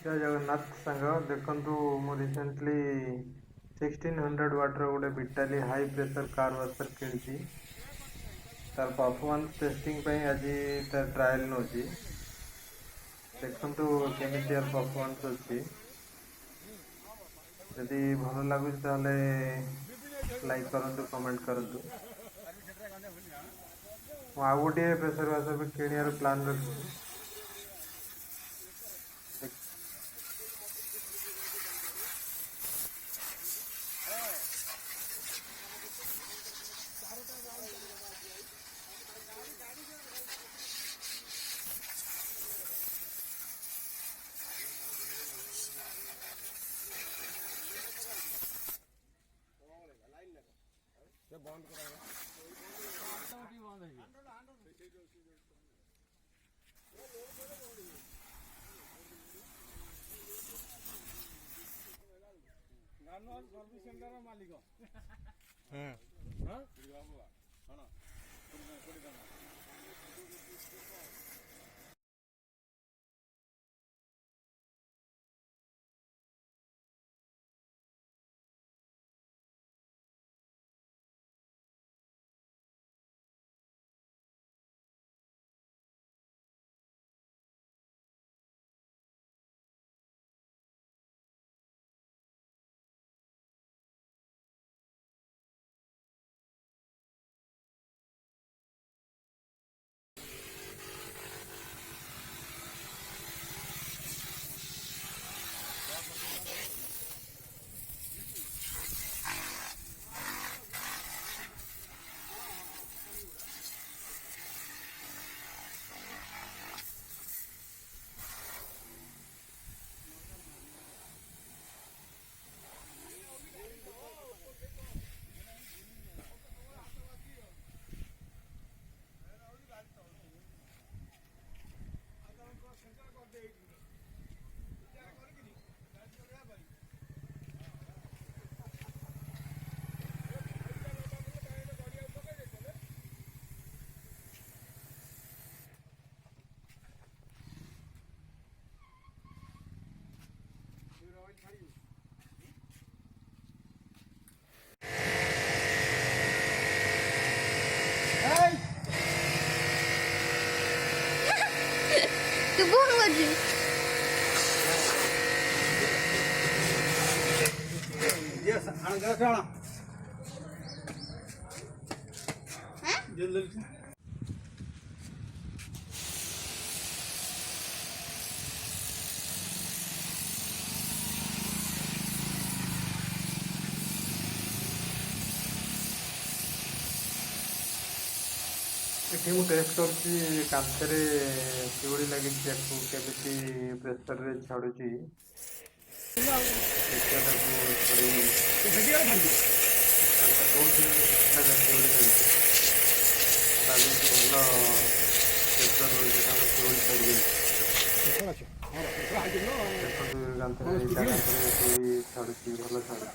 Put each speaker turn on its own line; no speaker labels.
जय जगन्नाथ सांग देखु मु रिसेंटली 1600 वाटर गोटे बिटाली हाई प्रेशर कार वाशर किणी तार परफॉर्मेंस टेस्टिंग आज तार ट्रायल नौ देखु केमी यार परफॉर्मेंस अच्छी जदि भल लगुच लाइक करूँ कमेंट करूँ आउ गोटे प्रेशर वाशर भी किणार प्लान रखी बंद सर्विस सेंटर मालिक
तू बोल मजी
यस आना जाना हैं जल्दी
ये टेस्ट कर शिवड़ी लगी केमी प्रेसर रे छाड़ू छाड़ू भल छाड़ू